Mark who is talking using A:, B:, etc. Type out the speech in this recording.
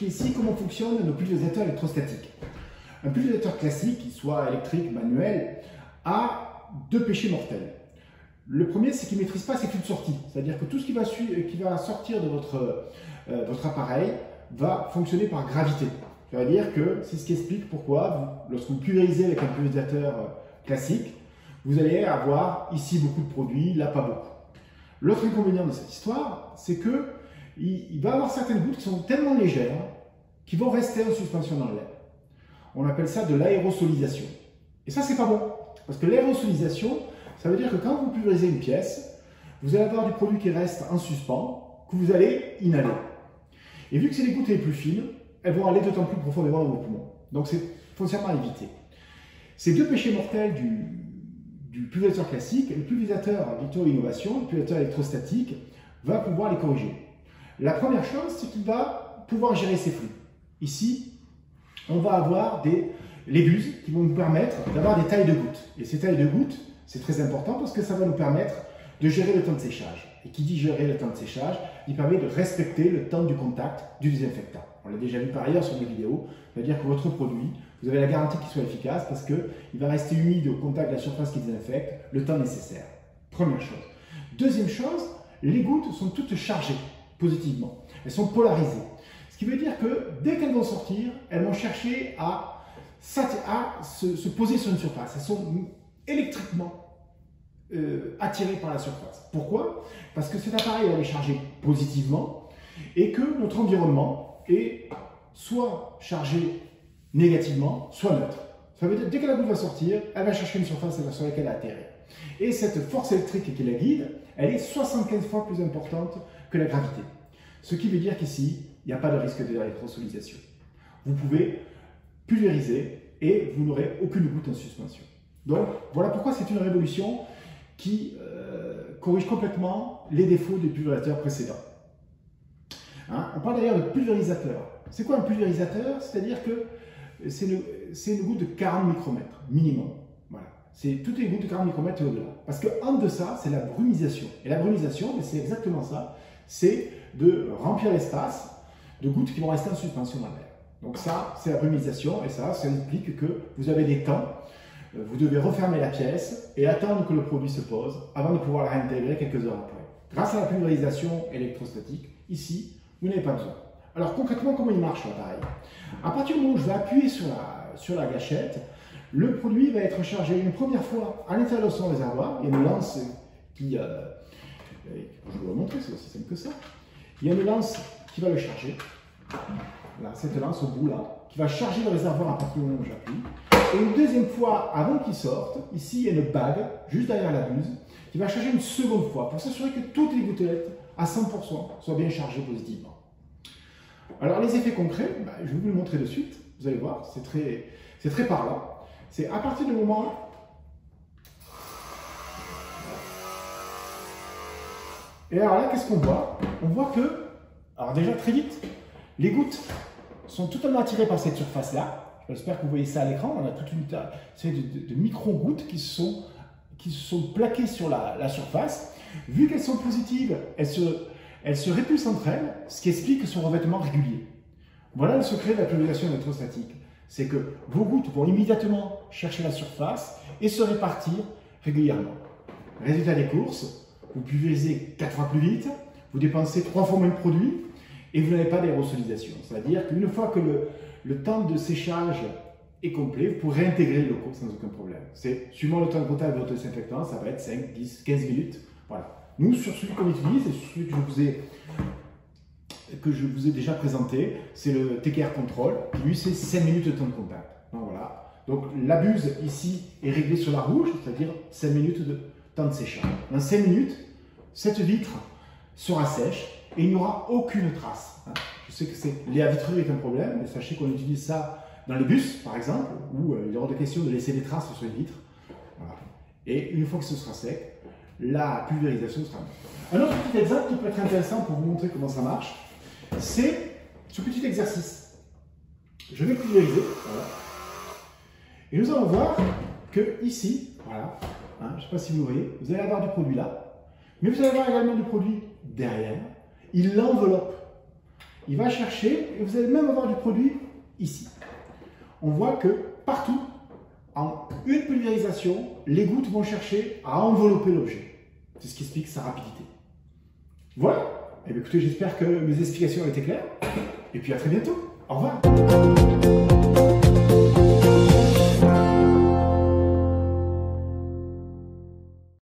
A: ici comment fonctionnent nos pulvérisateurs électrostatiques. Un pulvérisateur classique, qu'il soit électrique, manuel, a deux péchés mortels. Le premier, c'est qu'il ne maîtrise pas ses flux de sortie. C'est-à-dire que tout ce qui va sortir de votre appareil va fonctionner par gravité. Ça veut dire que c'est ce qui explique pourquoi, lorsque vous pulvérisez avec un pulvérisateur classique, vous allez avoir ici beaucoup de produits, là pas beaucoup. L'autre inconvénient de cette histoire, c'est qu'il va y avoir certaines gouttes qui sont tellement légères qu'ils vont rester en suspension dans l'air. On appelle ça de l'aérosolisation. Et ça, c'est pas bon. Parce que l'aérosolisation, ça veut dire que quand vous pulvérisez une pièce, vous allez avoir du produit qui reste en suspens, que vous allez inhaler. Et vu que c'est les gouttes les plus fines, elles vont aller d'autant plus profondément dans vos poumons. Donc c'est foncièrement à éviter. Ces deux péchés mortels du pulvérisateur classique, le pulvérisateur Victor Innovation, le pulvérisateur électrostatique, va pouvoir les corriger. La première chose, c'est qu'il va pouvoir gérer ses flux. Ici, on va avoir les buses qui vont nous permettre d'avoir des tailles de gouttes. Et ces tailles de gouttes, c'est très important parce que ça va nous permettre de gérer le temps de séchage. Et qui dit gérer le temps de séchage, il permet de respecter le temps du contact du désinfectant. On l'a déjà vu par ailleurs sur des vidéos, c'est-à-dire que votre produit, vous avez la garantie qu'il soit efficace parce qu'il va rester humide au contact de la surface qui désinfecte le temps nécessaire. Première chose. Deuxième chose, les gouttes sont toutes chargées positivement. Elles sont polarisées. Ce qui veut dire que dès qu'elles vont sortir, elles vont chercher à se poser sur une surface. Elles sont électriquement attirées par la surface. Pourquoi? Parce que cet appareil va les charger positivement et que notre environnement est soit chargé négativement, soit neutre. Ça veut dire que dès que la goutte va sortir, elle va chercher une surface sur laquelle elle atterrit. Et cette force électrique qui la guide, elle est 75 fois plus importante que la gravité. Ce qui veut dire qu'ici, il n'y a pas de risque d'électrosolisation. Vous pouvez pulvériser et vous n'aurez aucune goutte en suspension. Donc, voilà pourquoi c'est une révolution qui corrige complètement les défauts des pulvérisateurs précédents. Hein? On parle d'ailleurs de pulvérisateur. C'est quoi un pulvérisateur? C'est-à-dire que c'est une goutte de 40 micromètres minimum. Voilà. C'est toutes les gouttes de 40 micromètres et au-delà. Parce qu'en deçà, c'est la brumisation. Et la brumisation, c'est exactement ça. C'est de remplir l'espace de gouttes qui vont rester en suspension dans l'air. Donc ça, c'est la brumisation. Et ça implique que vous avez des temps. Vous devez refermer la pièce et attendre que le produit se pose avant de pouvoir la réintégrer quelques heures après. Grâce à la pulvérisation électrostatique, ici, vous n'avez pas besoin. Alors concrètement, comment il marche l'appareil? À partir du moment où je vais appuyer sur la gâchette, le produit va être chargé une première fois à l'intérieur de son réservoir. Il y a une lance qui... je vais vous montrer, c'est aussi simple que ça. Il y a une lance qui va le charger. Là, cette lance au bout là, qui va charger le réservoir à partir du moment où j'appuie. Et une deuxième fois, avant qu'il sorte, ici il y a une bague, juste derrière la buse, qui va charger une seconde fois pour s'assurer que toutes les gouttelettes, à 100%, soient bien chargées positivement. Alors les effets concrets, je vais vous le montrer de suite, vous allez voir, c'est très parlant. C'est à partir du moment... Et alors là, qu'est-ce qu'on voit? On voit que, alors déjà très vite, les gouttes sont totalement attirées par cette surface-là. J'espère que vous voyez ça à l'écran. On a toute une série de micro-gouttes qui se sont plaquées sur la surface. Vu qu'elles sont positives, elles se répulsent entre elles, ce qui explique son revêtement régulier. Voilà le secret de la pulvérisation électrostatique. C'est que vos gouttes vont immédiatement chercher la surface et se répartir régulièrement. Résultat des courses, vous pulvérisez 4 fois plus vite, vous dépensez 3 fois moins de produits et vous n'avez pas d'aérosolisation. C'est-à-dire qu'une fois que le temps de séchage est complet, vous pourrez réintégrer le locaux sans aucun problème. C'est suivant le temps de contact de votre désinfectant, ça va être 5, 10, 15 minutes. Voilà. Nous, sur celui qu'on utilise, et sur celui que je vous ai déjà présenté, c'est le TKR Control, qui lui c'est 5 minutes de temps de contact. Donc voilà. Donc la buse ici est réglée sur la rouge, c'est-à-dire 5 minutes de temps de séchage. Dans 5 minutes, cette vitre sera sèche et il n'y aura aucune trace. Je sais que la vitrerie est un problème, mais sachez qu'on utilise ça dans les bus, par exemple, où il y aura de question de laisser des traces sur les vitres. Voilà. Et une fois que ce sera sec, la pulvérisation sera bonne. Un autre petit exemple qui peut être intéressant pour vous montrer comment ça marche, c'est ce petit exercice. Je vais pulvériser, voilà. Et nous allons voir que ici, voilà, je ne sais pas si vous voyez, vous allez avoir du produit là, mais vous allez avoir également du produit derrière. Il l'enveloppe. il va chercher, et vous allez même avoir du produit ici. On voit que partout, en une pulvérisation, les gouttes vont chercher à envelopper l'objet. C'est ce qui explique sa rapidité. Voilà. Eh bien, écoutez, j'espère que mes explications ont été claires. Et puis à très bientôt. Au revoir.